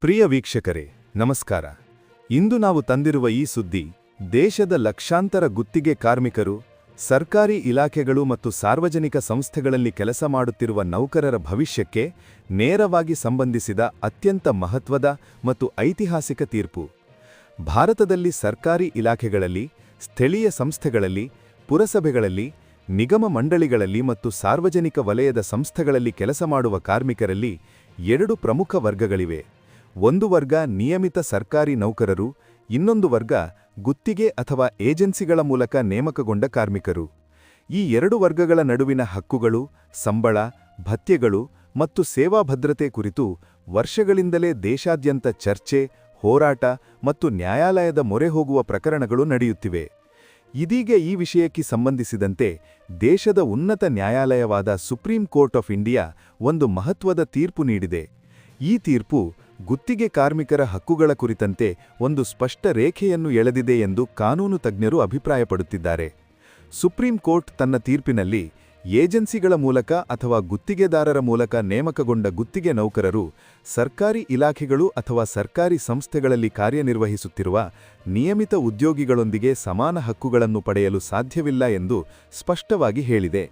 ಪ್ರಿಯ ವೀಕ್ಷಕರೇ ನಮಸ್ಕಾರ. ಇಂದು ನಾವು ತಂದಿರುವ ಈ ಸುದ್ದಿ ದೇಶದ ಲಕ್ಷಾಂತರ ಗುತ್ತಿಗೆ ಕಾರ್ಮಿಕರು, ಸರ್ಕಾರಿ ಇಲಾಖೆಗಳು ಮತ್ತು ಸಾರ್ವಜನಿಕ ಸಂಸ್ಥೆಗಳಲ್ಲಿ ಕೆಲಸ ಮಾಡುತ್ತಿರುವ ನೌಕರರ ಭವಿಷ್ಯಕ್ಕೆ ನೇರವಾಗಿ ಸಂಬಂಧಿಸಿದ ಅತ್ಯಂತ ಮಹತ್ವದ ಮತ್ತು ಐತಿಹಾಸಿಕ ತೀರ್ಪು. ಭಾರತದಲ್ಲಿ ಸರ್ಕಾರಿ ಇಲಾಖೆಗಳಲ್ಲಿ, ಸ್ಥಳೀಯ ಸಂಸ್ಥೆಗಳಲ್ಲಿ, ಪುರಸಭೆಗಳಲ್ಲಿ, ನಿಗಮ ಮಂಡಳಿಗಳಲ್ಲಿ ಮತ್ತು ಸಾರ್ವಜನಿಕ ವಲಯದ ಸಂಸ್ಥೆಗಳಲ್ಲಿ ಕೆಲಸ ಮಾಡುವ ಕಾರ್ಮಿಕರಲ್ಲಿ ಎರಡು ಪ್ರಮುಖ ವರ್ಗಗಳಿವೆ. ಒಂದು ವರ್ಗ ನಿಯಮಿತ ಸರ್ಕಾರಿ ನೌಕರರು, ಇನ್ನೊಂದು ವರ್ಗ ಗುತ್ತಿಗೆ ಅಥವಾ ಏಜೆನ್ಸಿಗಳ ಮೂಲಕ ನೇಮಕಗೊಂಡ ಕಾರ್ಮಿಕರು. ಈ ಎರಡು ವರ್ಗಗಳ ನಡುವಿನ ಹಕ್ಕುಗಳು, ಸಂಬಳ, ಭತ್ಯೆಗಳು ಮತ್ತು ಸೇವಾ ಭದ್ರತೆ ಕುರಿತು ವರ್ಷಗಳಿಂದಲೇ ದೇಶಾದ್ಯಂತ ಚರ್ಚೆ, ಹೋರಾಟ ಮತ್ತು ನ್ಯಾಯಾಲಯದ ಮೊರೆ ಹೋಗುವ ಪ್ರಕರಣಗಳು ನಡೆಯುತ್ತಿವೆ. ಇದೀಗ ಈ ವಿಷಯಕ್ಕೆ ಸಂಬಂಧಿಸಿದಂತೆ ದೇಶದ ಉನ್ನತ ನ್ಯಾಯಾಲಯವಾದ ಸುಪ್ರೀಂ ಕೋರ್ಟ್ ಆಫ್ ಇಂಡಿಯಾ ಒಂದು ಮಹತ್ವದ ತೀರ್ಪು ನೀಡಿದೆ. ಈ ತೀರ್ಪು ಗುತ್ತಿಗೆ ಕಾರ್ಮಿಕರ ಹಕ್ಕುಗಳ ಕುರಿತಂತೆ ಒಂದು ಸ್ಪಷ್ಟ ರೇಖೆಯನ್ನು ಎಳೆದಿದೆ ಎಂದು ಕಾನೂನು ತಜ್ಞರು ಅಭಿಪ್ರಾಯಪಡುತ್ತಿದ್ದಾರೆ. ಸುಪ್ರೀಂ ಕೋರ್ಟ್ ತನ್ನ ತೀರ್ಪಿನಲ್ಲಿ ಏಜೆನ್ಸಿಗಳ ಮೂಲಕ ಅಥವಾ ಗುತ್ತಿಗೆದಾರರ ಮೂಲಕ ನೇಮಕಗೊಂಡ ಗುತ್ತಿಗೆ ನೌಕರರು ಸರ್ಕಾರಿ ಇಲಾಖೆಗಳು ಅಥವಾ ಸರ್ಕಾರಿ ಸಂಸ್ಥೆಗಳಲ್ಲಿ ಕಾರ್ಯನಿರ್ವಹಿಸುತ್ತಿರುವ ನಿಯಮಿತ ಉದ್ಯೋಗಿಗಳೊಂದಿಗೆ ಸಮಾನ ಹಕ್ಕುಗಳನ್ನು ಪಡೆಯಲು ಸಾಧ್ಯವಿಲ್ಲ ಎಂದು ಸ್ಪಷ್ಟವಾಗಿ ಹೇಳಿದೆ.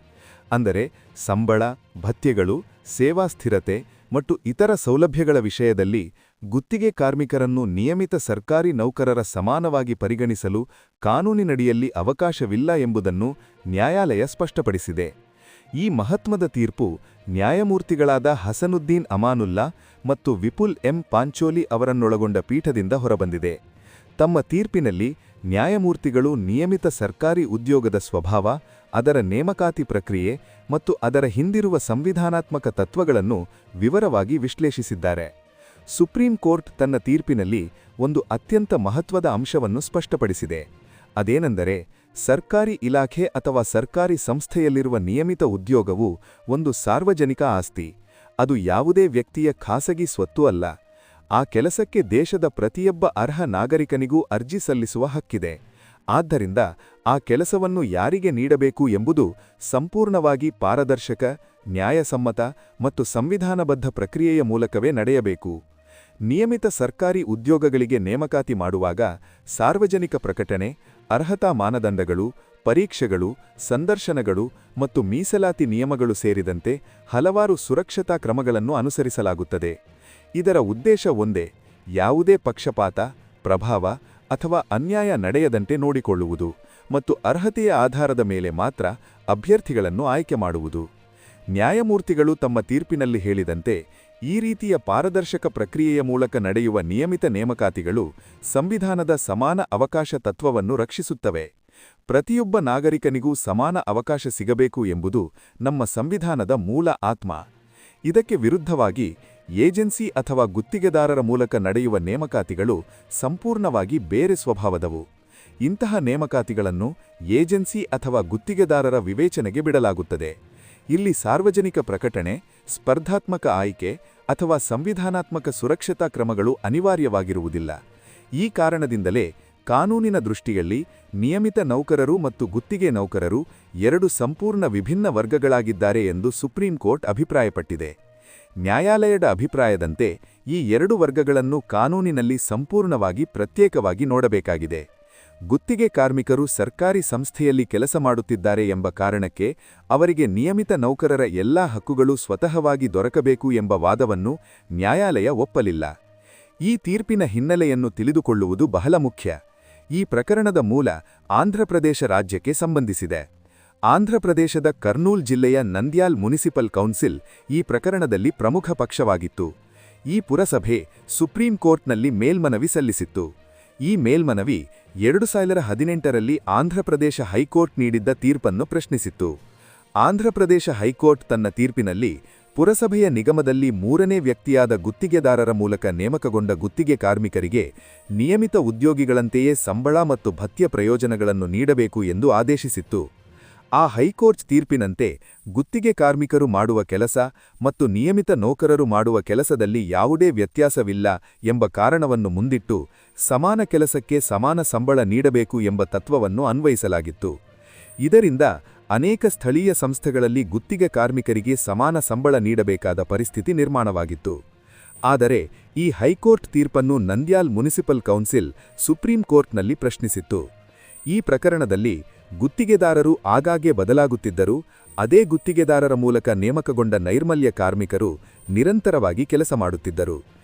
ಅಂದರೆ ಸಂಬಳ, ಭತ್ಯೆಗಳು, ಸೇವಾ ಸ್ಥಿರತೆ ಮತ್ತು ಇತರ ಸೌಲಭ್ಯಗಳ ವಿಷಯದಲ್ಲಿ ಗುತ್ತಿಗೆ ಕಾರ್ಮಿಕರನ್ನು ನಿಯಮಿತ ಸರ್ಕಾರಿ ನೌಕರರ ಸಮಾನವಾಗಿ ಪರಿಗಣಿಸಲು ಕಾನೂನಿನಡಿಯಲ್ಲಿ ಅವಕಾಶವಿಲ್ಲ ಎಂಬುದನ್ನು ನ್ಯಾಯಾಲಯ ಸ್ಪಷ್ಟಪಡಿಸಿದೆ. ಈ ಮಹತ್ವದ ತೀರ್ಪು ನ್ಯಾಯಮೂರ್ತಿಗಳಾದ ಹಸನುದ್ದೀನ್ ಅಮಾನುಲ್ಲಾ ಮತ್ತು ವಿಪುಲ್ ಎಂ ಪಾಂಚೋಲಿ ಅವರನ್ನೊಳಗೊಂಡ ಪೀಠದಿಂದ ಹೊರಬಂದಿದೆ. ತಮ್ಮ ತೀರ್ಪಿನಲ್ಲಿ ನ್ಯಾಯಮೂರ್ತಿಗಳು ನಿಯಮಿತ ಸರ್ಕಾರಿ ಉದ್ಯೋಗದ ಸ್ವಭಾವ, ಅದರ ನೇಮಕಾತಿ ಪ್ರಕ್ರಿಯೆ ಮತ್ತು ಅದರ ಹಿಂದಿರುವ ಸಂವಿಧಾನಾತ್ಮಕ ತತ್ವಗಳನ್ನು ವಿವರವಾಗಿ ವಿಶ್ಲೇಷಿಸಿದ್ದಾರೆ. ಸುಪ್ರೀಂ ಕೋರ್ಟ್ ತನ್ನ ತೀರ್ಪಿನಲ್ಲಿ ಒಂದು ಅತ್ಯಂತ ಮಹತ್ವದ ಅಂಶವನ್ನು ಸ್ಪಷ್ಟಪಡಿಸಿದೆ. ಅದೇನೆಂದರೆ, ಸರ್ಕಾರಿ ಇಲಾಖೆ ಅಥವಾ ಸರ್ಕಾರಿ ಸಂಸ್ಥೆಯಲ್ಲಿರುವ ನಿಯಮಿತ ಉದ್ಯೋಗವು ಒಂದು ಸಾರ್ವಜನಿಕ ಆಸ್ತಿ. ಅದು ಯಾವುದೇ ವ್ಯಕ್ತಿಯ ಖಾಸಗಿ ಸ್ವತ್ತು ಅಲ್ಲ. ಆ ಕೆಲಸಕ್ಕೆ ದೇಶದ ಪ್ರತಿಯೊಬ್ಬ ಅರ್ಹ ನಾಗರಿಕನಿಗೂ ಅರ್ಜಿ ಸಲ್ಲಿಸುವ ಹಕ್ಕಿದೆ. ಆದ್ದರಿಂದ ಆ ಕೆಲಸವನ್ನು ಯಾರಿಗೆ ನೀಡಬೇಕು ಎಂಬುದು ಸಂಪೂರ್ಣವಾಗಿ ಪಾರದರ್ಶಕ, ನ್ಯಾಯಸಮ್ಮತ ಮತ್ತು ಸಂವಿಧಾನಬದ್ಧ ಪ್ರಕ್ರಿಯೆಯ ಮೂಲಕವೇ ನಡೆಯಬೇಕು. ನಿಯಮಿತ ಸರ್ಕಾರಿ ಉದ್ಯೋಗಗಳಿಗೆ ನೇಮಕಾತಿ ಮಾಡುವಾಗ ಸಾರ್ವಜನಿಕ ಪ್ರಕಟಣೆ, ಅರ್ಹತಾ ಮಾನದಂಡಗಳು, ಪರೀಕ್ಷೆಗಳು, ಸಂದರ್ಶನಗಳು ಮತ್ತು ಮೀಸಲಾತಿ ನಿಯಮಗಳು ಸೇರಿದಂತೆ ಹಲವಾರು ಸುರಕ್ಷತಾ ಕ್ರಮಗಳನ್ನು ಅನುಸರಿಸಲಾಗುತ್ತದೆ. ಇದರ ಉದ್ದೇಶ ಒಂದೇ: ಯಾವುದೇ ಪಕ್ಷಪಾತ, ಪ್ರಭಾವ ಅಥವಾ ಅನ್ಯಾಯ ನಡೆಯದಂತೆ ನೋಡಿಕೊಳ್ಳುವುದು ಮತ್ತು ಅರ್ಹತೆಯ ಆಧಾರದ ಮೇಲೆ ಮಾತ್ರ ಅಭ್ಯರ್ಥಿಗಳನ್ನು ಆಯ್ಕೆ ಮಾಡುವುದು. ನ್ಯಾಯಮೂರ್ತಿಗಳು ತಮ್ಮ ತೀರ್ಪಿನಲ್ಲಿ ಹೇಳಿದಂತೆ, ಈ ರೀತಿಯ ಪಾರದರ್ಶಕ ಪ್ರಕ್ರಿಯೆಯ ಮೂಲಕ ನಡೆಯುವ ನಿಯಮಿತ ನೇಮಕಾತಿಗಳು ಸಂವಿಧಾನದ ಸಮಾನ ಅವಕಾಶ ತತ್ವವನ್ನು ರಕ್ಷಿಸುತ್ತವೆ. ಪ್ರತಿಯೊಬ್ಬ ನಾಗರಿಕನಿಗೂ ಸಮಾನ ಅವಕಾಶ ಸಿಗಬೇಕು ಎಂಬುದು ನಮ್ಮ ಸಂವಿಧಾನದ ಮೂಲ ಆತ್ಮ. ಇದಕ್ಕೆ ವಿರುದ್ಧವಾಗಿ ಏಜೆನ್ಸಿ ಅಥವಾ ಗುತ್ತಿಗೆದಾರರ ಮೂಲಕ ನಡೆಯುವ ನೇಮಕಾತಿಗಳು ಸಂಪೂರ್ಣವಾಗಿ ಬೇರೆ ಸ್ವಭಾವದವು. ಇಂತಹ ನೇಮಕಾತಿಗಳನ್ನು ಏಜೆನ್ಸಿ ಅಥವಾ ಗುತ್ತಿಗೆದಾರರ ವಿವೇಚನೆಗೆ ಬಿಡಲಾಗುತ್ತದೆ. ಇಲ್ಲಿ ಸಾರ್ವಜನಿಕ ಪ್ರಕಟಣೆ, ಸ್ಪರ್ಧಾತ್ಮಕ ಆಯ್ಕೆ ಅಥವಾ ಸಂವಿಧಾನಾತ್ಮಕ ಸುರಕ್ಷತಾ ಕ್ರಮಗಳು ಅನಿವಾರ್ಯವಾಗಿರುವುದಿಲ್ಲ. ಈ ಕಾರಣದಿಂದಲೇ ಕಾನೂನಿನ ದೃಷ್ಟಿಯಲ್ಲಿ ನಿಯಮಿತ ನೌಕರರು ಮತ್ತು ಗುತ್ತಿಗೆ ನೌಕರರು ಎರಡು ಸಂಪೂರ್ಣ ವಿಭಿನ್ನ ವರ್ಗಗಳಾಗಿದ್ದಾರೆ ಎಂದು ಸುಪ್ರೀಂ ಕೋರ್ಟ್ ಅಭಿಪ್ರಾಯಪಟ್ಟಿದೆ. ನ್ಯಾಯಾಲಯದ ಅಭಿಪ್ರಾಯದಂತೆ ಈ ಎರಡು ವರ್ಗಗಳನ್ನು ಕಾನೂನಿನಲ್ಲಿ ಸಂಪೂರ್ಣವಾಗಿ ಪ್ರತ್ಯೇಕವಾಗಿ ನೋಡಬೇಕಾಗಿದೆ. ಗುತ್ತಿಗೆ ಕಾರ್ಮಿಕರು ಸರ್ಕಾರಿ ಸಂಸ್ಥೆಯಲ್ಲಿ ಕೆಲಸ ಮಾಡುತ್ತಿದ್ದಾರೆ ಎಂಬ ಕಾರಣಕ್ಕೆ ಅವರಿಗೆ ನಿಯಮಿತ ನೌಕರರ ಎಲ್ಲಾ ಹಕ್ಕುಗಳು ಸ್ವತಃವಾಗಿ ದೊರಕಬೇಕು ಎಂಬ ವಾದವನ್ನು ನ್ಯಾಯಾಲಯ ಒಪ್ಪಲಿಲ್ಲ. ಈ ತೀರ್ಪಿನ ಹಿನ್ನೆಲೆಯನ್ನು ತಿಳಿದುಕೊಳ್ಳುವುದು ಬಹಳ ಮುಖ್ಯ. ಈ ಪ್ರಕರಣದ ಮೂಲ ಆಂಧ್ರಪ್ರದೇಶ ರಾಜ್ಯಕ್ಕೆ ಸಂಬಂಧಿಸಿದೆ. ಆಂಧ್ರಪ್ರದೇಶದ ಕರ್ನೂಲ್ ಜಿಲ್ಲೆಯ ನಂದ್ಯಾಲ್ ಮುನಿಸಿಪಲ್ ಕೌನ್ಸಿಲ್ ಈ ಪ್ರಕರಣದಲ್ಲಿ ಪ್ರಮುಖ ಪಕ್ಷವಾಗಿತ್ತು. ಈ ಪುರಸಭೆ ಸುಪ್ರೀಂ ಕೋರ್ಟ್ನಲ್ಲಿ ಮೇಲ್ಮನವಿ ಸಲ್ಲಿಸಿತ್ತು. ಈ ಮೇಲ್ಮನವಿ 2018ರಲ್ಲಿ ಆಂಧ್ರಪ್ರದೇಶ ಹೈಕೋರ್ಟ್ ನೀಡಿದ್ದ ತೀರ್ಪನ್ನು ಪ್ರಶ್ನಿಸಿತ್ತು. ಆಂಧ್ರಪ್ರದೇಶ ಹೈಕೋರ್ಟ್ ತನ್ನ ತೀರ್ಪಿನಲ್ಲಿ ಪುರಸಭೆಯ ನಿಗಮದಲ್ಲಿ ಮೂರನೇ ವ್ಯಕ್ತಿಯಾದ ಗುತ್ತಿಗೆದಾರರ ಮೂಲಕ ನೇಮಕಗೊಂಡ ಗುತ್ತಿಗೆ ಕಾರ್ಮಿಕರಿಗೆ ನಿಯಮಿತ ಉದ್ಯೋಗಿಗಳಂತೆಯೇ ಸಂಬಳ ಮತ್ತು ಭತ್ಯೆ ಪ್ರಯೋಜನಗಳನ್ನು ನೀಡಬೇಕು ಎಂದು ಆದೇಶಿಸಿತ್ತು. ಆ ಹೈಕೋರ್ಟ್ ತೀರ್ಪಿನಂತೆ ಗುತ್ತಿಗೆ ಕಾರ್ಮಿಕರು ಮಾಡುವ ಕೆಲಸ ಮತ್ತು ನಿಯಮಿತ ನೌಕರರು ಮಾಡುವ ಕೆಲಸದಲ್ಲಿ ಯಾವುದೇ ವ್ಯತ್ಯಾಸವಿಲ್ಲ ಎಂಬ ಕಾರಣವನ್ನು ಮುಂದಿಟ್ಟು ಸಮಾನ ಕೆಲಸಕ್ಕೆ ಸಮಾನ ಸಂಬಳ ನೀಡಬೇಕು ಎಂಬ ತತ್ವವನ್ನು ಅನ್ವಯಿಸಲಾಗಿತ್ತು. ಇದರಿಂದ ಅನೇಕ ಸ್ಥಳೀಯ ಸಂಸ್ಥೆಗಳಲ್ಲಿ ಗುತ್ತಿಗೆ ಕಾರ್ಮಿಕರಿಗೆ ಸಮಾನ ಸಂಬಳ ನೀಡಬೇಕಾದ ಪರಿಸ್ಥಿತಿ ನಿರ್ಮಾಣವಾಗಿತ್ತು. ಆದರೆ ಈ ಹೈಕೋರ್ಟ್ ತೀರ್ಪನ್ನು ನಂದ್ಯಾಲ್ ಮುನಿಸಿಪಲ್ ಕೌನ್ಸಿಲ್ ಸುಪ್ರೀಂ ಕೋರ್ಟ್ನಲ್ಲಿ ಪ್ರಶ್ನಿಸಿತ್ತು. ಈ ಪ್ರಕರಣದಲ್ಲಿ ಗುತ್ತಿಗೆದಾರರು ಆಗಾಗ್ಗೆ ಬದಲಾಗುತ್ತಿದ್ದರೂ ಅದೇ ಗುತ್ತಿಗೆದಾರರ ಮೂಲಕ ನೇಮಕಗೊಂಡ ನೈರ್ಮಲ್ಯ ಕಾರ್ಮಿಕರು ನಿರಂತರವಾಗಿ ಕೆಲಸ ಮಾಡುತ್ತಿದ್ದರು.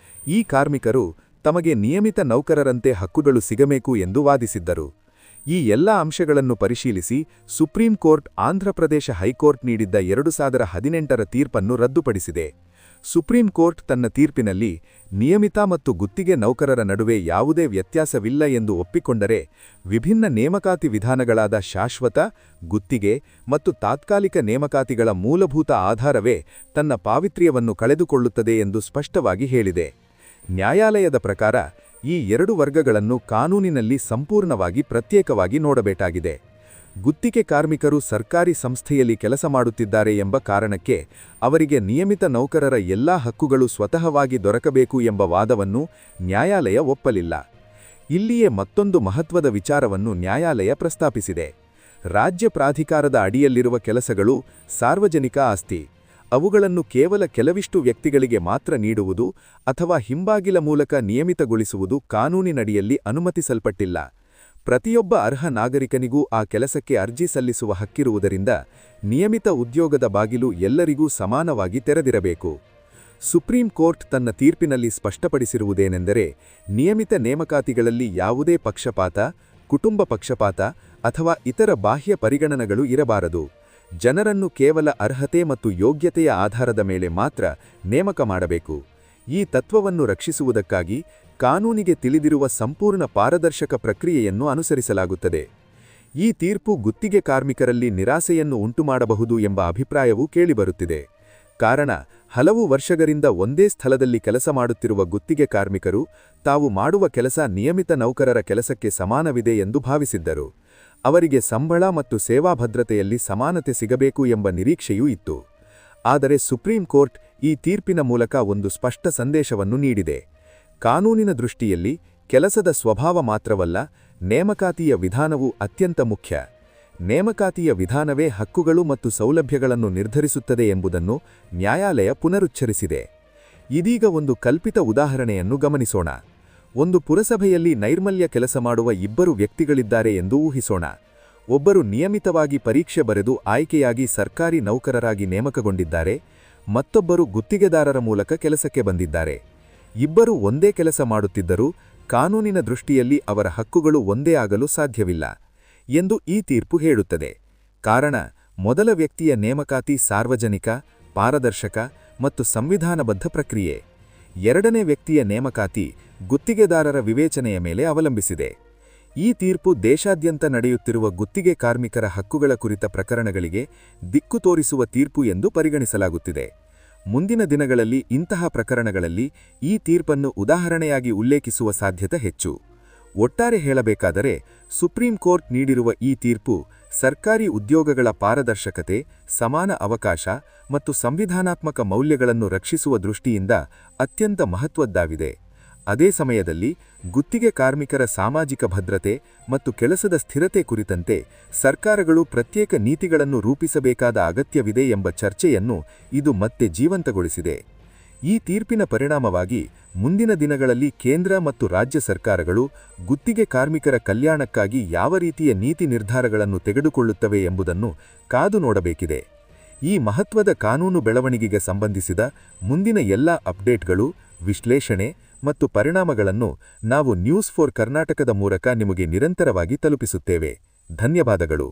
ಈ ಕಾರ್ಮಿಕರು ತಮಗೆ ನಿಯಮಿತ ನೌಕರರಂತೆ ಹಕ್ಕುಗಳು ಸಿಗಬೇಕು ಎಂದು ವಾದಿಸಿದ್ದರು. ಈ ಎಲ್ಲ ಅಂಶಗಳನ್ನು ಪರಿಶೀಲಿಸಿ ಸುಪ್ರೀಂ ಕೋರ್ಟ್ ಆಂಧ್ರಪ್ರದೇಶ ಹೈಕೋರ್ಟ್ ನೀಡಿದ್ದ 2018ರ ತೀರ್ಪನ್ನು ರದ್ದುಪಡಿಸಿದೆ. ಸುಪ್ರೀಂ ಕೋರ್ಟ್ ತನ್ನ ತೀರ್ಪಿನಲ್ಲಿ ನಿಯಮಿತ ಮತ್ತು ಗುತ್ತಿಗೆ ನೌಕರರ ನಡುವೆ ಯಾವುದೇ ವ್ಯತ್ಯಾಸವಿಲ್ಲ ಎಂದು ಒಪ್ಪಿಕೊಂಡರೆ, ವಿಭಿನ್ನ ನೇಮಕಾತಿ ವಿಧಾನಗಳಾದ ಶಾಶ್ವತ, ಗುತ್ತಿಗೆ ಮತ್ತು ತಾತ್ಕಾಲಿಕ ನೇಮಕಾತಿಗಳ ಮೂಲಭೂತ ಆಧಾರವೇ ತನ್ನ ಪಾವಿತ್ರ್ಯವನ್ನು ಕಳೆದುಕೊಳ್ಳುತ್ತದೆ ಎಂದು ಸ್ಪಷ್ಟವಾಗಿ ಹೇಳಿದೆ. ನ್ಯಾಯಾಲಯದ ಪ್ರಕಾರ ಈ ಎರಡು ವರ್ಗಗಳನ್ನು ಕಾನೂನಿನಲ್ಲಿ ಸಂಪೂರ್ಣವಾಗಿ ಪ್ರತ್ಯೇಕವಾಗಿ ನೋಡಬೇಕಾಗಿದೆ. ಗುತ್ತಿಗೆ ಕಾರ್ಮಿಕರು ಸರ್ಕಾರಿ ಸಂಸ್ಥೆಯಲ್ಲಿ ಕೆಲಸ ಮಾಡುತ್ತಿದ್ದಾರೆ ಎಂಬ ಕಾರಣಕ್ಕೆ ಅವರಿಗೆ ನಿಯಮಿತ ನೌಕರರ ಎಲ್ಲಾ ಹಕ್ಕುಗಳು ಸ್ವತಃವಾಗಿ ದೊರಕಬೇಕು ಎಂಬ ವಾದವನ್ನು ನ್ಯಾಯಾಲಯ ಒಪ್ಪಲಿಲ್ಲ. ಇಲ್ಲಿಯೇ ಮತ್ತೊಂದು ಮಹತ್ವದ ವಿಚಾರವನ್ನು ನ್ಯಾಯಾಲಯ ಪ್ರಸ್ತಾಪಿಸಿದೆ. ರಾಜ್ಯ ಪ್ರಾಧಿಕಾರದ ಅಡಿಯಲ್ಲಿರುವ ಕೆಲಸಗಳು ಸಾರ್ವಜನಿಕ ಆಸ್ತಿ. ಅವುಗಳನ್ನು ಕೇವಲ ಕೆಲವಿಷ್ಟು ವ್ಯಕ್ತಿಗಳಿಗೆ ಮಾತ್ರ ನೀಡುವುದು ಅಥವಾ ಹಿಂಬಾಗಿಲ ಮೂಲಕ ನಿಯಮಿತಗೊಳಿಸುವುದು ಕಾನೂನಿನಡಿಯಲ್ಲಿ ಅನುಮತಿಸಲ್ಪಟ್ಟಿಲ್ಲ. ಪ್ರತಿಯೊಬ್ಬ ಅರ್ಹ ನಾಗರಿಕನಿಗೂ ಆ ಕೆಲಸಕ್ಕೆ ಅರ್ಜಿ ಸಲ್ಲಿಸುವ ಹಕ್ಕಿರುವುದರಿಂದ ನಿಯಮಿತ ಉದ್ಯೋಗದ ಬಾಗಿಲು ಎಲ್ಲರಿಗೂ ಸಮಾನವಾಗಿ ತೆರೆದಿರಬೇಕು. ಸುಪ್ರೀಂ ಕೋರ್ಟ್ ತನ್ನ ತೀರ್ಪಿನಲ್ಲಿ ಸ್ಪಷ್ಟಪಡಿಸಿರುವುದೇನೆಂದರೆ, ನಿಯಮಿತ ನೇಮಕಾತಿಗಳಲ್ಲಿ ಯಾವುದೇ ಪಕ್ಷಪಾತ, ಕುಟುಂಬ ಪಕ್ಷಪಾತ ಅಥವಾ ಇತರ ಬಾಹ್ಯ ಪರಿಗಣನೆಗಳು ಇರಬಾರದು. ಜನರನ್ನು ಕೇವಲ ಅರ್ಹತೆ ಮತ್ತು ಯೋಗ್ಯತೆಯ ಆಧಾರದ ಮೇಲೆ ಮಾತ್ರ ನೇಮಕ ಮಾಡಬೇಕು. ಈ ತತ್ವವನ್ನು ರಕ್ಷಿಸುವುದಕ್ಕಾಗಿ ಕಾನೂನಿಗೆ ತಿಳಿದಿರುವ ಸಂಪೂರ್ಣ ಪಾರದರ್ಶಕ ಪ್ರಕ್ರಿಯೆಯನ್ನು ಅನುಸರಿಸಲಾಗುತ್ತದೆ. ಈ ತೀರ್ಪು ಗುತ್ತಿಗೆ ಕಾರ್ಮಿಕರಲ್ಲಿ ನಿರಾಸೆಯನ್ನು ಉಂಟುಮಾಡಬಹುದು ಎಂಬ ಅಭಿಪ್ರಾಯವೂ ಕೇಳಿಬರುತ್ತಿದೆ. ಕಾರಣ, ಹಲವು ವರ್ಷಗಳಿಂದ ಒಂದೇ ಸ್ಥಳದಲ್ಲಿ ಕೆಲಸ ಮಾಡುತ್ತಿರುವ ಗುತ್ತಿಗೆ ಕಾರ್ಮಿಕರು ತಾವು ಮಾಡುವ ಕೆಲಸ ನಿಯಮಿತ ನೌಕರರ ಕೆಲಸಕ್ಕೆ ಸಮಾನವಿದೆ ಎಂದು ಭಾವಿಸಿದ್ದರು. ಅವರಿಗೆ ಸಂಬಳ ಮತ್ತು ಸೇವಾ ಭದ್ರತೆಯಲ್ಲಿ ಸಮಾನತೆ ಸಿಗಬೇಕು ಎಂಬ ನಿರೀಕ್ಷೆಯೂ ಇತ್ತು. ಆದರೆ ಸುಪ್ರೀಂ ಕೋರ್ಟ್ ಈ ತೀರ್ಪಿನ ಮೂಲಕ ಒಂದು ಸ್ಪಷ್ಟ ಸಂದೇಶವನ್ನು ನೀಡಿದೆ. ಕಾನೂನಿನ ದೃಷ್ಟಿಯಲ್ಲಿ ಕೆಲಸದ ಸ್ವಭಾವ ಮಾತ್ರವಲ್ಲ, ನೇಮಕಾತಿಯ ವಿಧಾನವೂ ಅತ್ಯಂತ ಮುಖ್ಯ. ನೇಮಕಾತಿಯ ವಿಧಾನವೇ ಹಕ್ಕುಗಳು ಮತ್ತು ಸೌಲಭ್ಯಗಳನ್ನು ನಿರ್ಧರಿಸುತ್ತದೆ ಎಂಬುದನ್ನು ನ್ಯಾಯಾಲಯ ಪುನರುಚ್ಚರಿಸಿದೆ. ಇದೀಗ ಒಂದು ಕಲ್ಪಿತ ಉದಾಹರಣೆಯನ್ನು ಗಮನಿಸೋಣ. ಒಂದು ಪುರಸಭೆಯಲ್ಲಿ ನೈರ್ಮಲ್ಯ ಕೆಲಸ ಮಾಡುವ ಇಬ್ಬರು ವ್ಯಕ್ತಿಗಳಿದ್ದಾರೆ ಎಂದು ಊಹಿಸೋಣ. ಒಬ್ಬರು ನಿಯಮಿತವಾಗಿ ಪರೀಕ್ಷೆ ಬರೆದು ಆಯ್ಕೆಯಾಗಿ ಸರ್ಕಾರಿ ನೌಕರರಾಗಿ ನೇಮಕಗೊಂಡಿದ್ದಾರೆ, ಮತ್ತೊಬ್ಬರು ಗುತ್ತಿಗೆದಾರರ ಮೂಲಕ ಕೆಲಸಕ್ಕೆ ಬಂದಿದ್ದಾರೆ. ಇಬ್ಬರೂ ಒಂದೇ ಕೆಲಸ ಮಾಡುತ್ತಿದ್ದರೂ ಕಾನೂನಿನ ದೃಷ್ಟಿಯಲ್ಲಿ ಅವರ ಹಕ್ಕುಗಳು ಒಂದೇ ಆಗಲು ಸಾಧ್ಯವಿಲ್ಲ ಎಂದು ಈ ತೀರ್ಪು ಹೇಳುತ್ತದೆ. ಕಾರಣ, ಮೊದಲ ವ್ಯಕ್ತಿಯ ನೇಮಕಾತಿ ಸಾರ್ವಜನಿಕ, ಪಾರದರ್ಶಕ ಮತ್ತು ಸಂವಿಧಾನಬದ್ಧ ಪ್ರಕ್ರಿಯೆ. ಎರಡನೇ ವ್ಯಕ್ತಿಯ ನೇಮಕಾತಿ ಗುತ್ತಿಗೆದಾರರ ವಿವೇಚನೆಯ ಮೇಲೆ ಅವಲಂಬಿಸಿದೆ. ಈ ತೀರ್ಪು ದೇಶಾದ್ಯಂತ ನಡೆಯುತ್ತಿರುವ ಗುತ್ತಿಗೆ ಕಾರ್ಮಿಕರ ಹಕ್ಕುಗಳ ಕುರಿತ ಪ್ರಕರಣಗಳಿಗೆ ದಿಕ್ಕು ತೋರಿಸುವ ತೀರ್ಪು ಎಂದು ಪರಿಗಣಿಸಲಾಗುತ್ತಿದೆ. ಮುಂದಿನ ದಿನಗಳಲ್ಲಿ ಇಂತಹ ಪ್ರಕರಣಗಳಲ್ಲಿ ಈ ತೀರ್ಪನ್ನು ಉದಾಹರಣೆಯಾಗಿ ಉಲ್ಲೇಖಿಸುವ ಸಾಧ್ಯತೆ ಹೆಚ್ಚು. ಒಟ್ಟಾರೆ ಹೇಳಬೇಕಾದರೆ, ಸುಪ್ರೀಂ ಕೋರ್ಟ್ ನೀಡಿರುವ ಈ ತೀರ್ಪು ಸರ್ಕಾರಿ ಉದ್ಯೋಗಗಳ ಪಾರದರ್ಶಕತೆ, ಸಮಾನ ಅವಕಾಶ ಮತ್ತು ಸಂವಿಧಾನಾತ್ಮಕ ಮೌಲ್ಯಗಳನ್ನು ರಕ್ಷಿಸುವ ದೃಷ್ಟಿಯಿಂದ ಅತ್ಯಂತ ಮಹತ್ವದ್ದಾಗಿದೆ. ಅದೇ ಸಮಯದಲ್ಲಿ ಗುತ್ತಿಗೆ ಕಾರ್ಮಿಕರ ಸಾಮಾಜಿಕ ಭದ್ರತೆ ಮತ್ತು ಕೆಲಸದ ಸ್ಥಿರತೆ ಕುರಿತಂತೆ ಸರ್ಕಾರಗಳು ಪ್ರತ್ಯೇಕ ನೀತಿಗಳನ್ನು ರೂಪಿಸಬೇಕಾದ ಅಗತ್ಯವಿದೆ ಎಂಬ ಚರ್ಚೆಯನ್ನು ಇದು ಮತ್ತೆ ಜೀವಂತಗೊಳಿಸಿದೆ. ಈ ತೀರ್ಪಿನ ಪರಿಣಾಮವಾಗಿ ಮುಂದಿನ ದಿನಗಳಲ್ಲಿ ಕೇಂದ್ರ ಮತ್ತು ರಾಜ್ಯ ಸರ್ಕಾರಗಳು ಗುತ್ತಿಗೆ ಕಾರ್ಮಿಕರ ಕಲ್ಯಾಣಕ್ಕಾಗಿ ಯಾವ ರೀತಿಯ ನೀತಿ ನಿರ್ಧಾರಗಳನ್ನು ತೆಗೆದುಕೊಳ್ಳುತ್ತವೆ ಎಂಬುದನ್ನು ಕಾದು ನೋಡಬೇಕಿದೆ. ಈ ಮಹತ್ವದ ಕಾನೂನು ಬೆಳವಣಿಗೆಗೆ ಸಂಬಂಧಿಸಿದ ಮುಂದಿನ ಎಲ್ಲ ಅಪ್ಡೇಟ್ಗಳು, ವಿಶ್ಲೇಷಣೆ ಮತ್ತು ಪರಿಣಾಮಗಳನ್ನು ನಾವು ನ್ಯೂಸ್ ಫಾರ್ ಕರ್ನಾಟಕದ ಮೂಲಕ ನಿಮಗೆ ನಿರಂತರವಾಗಿ ತಲುಪಿಸುತ್ತೇವೆ. ಧನ್ಯವಾದಗಳು.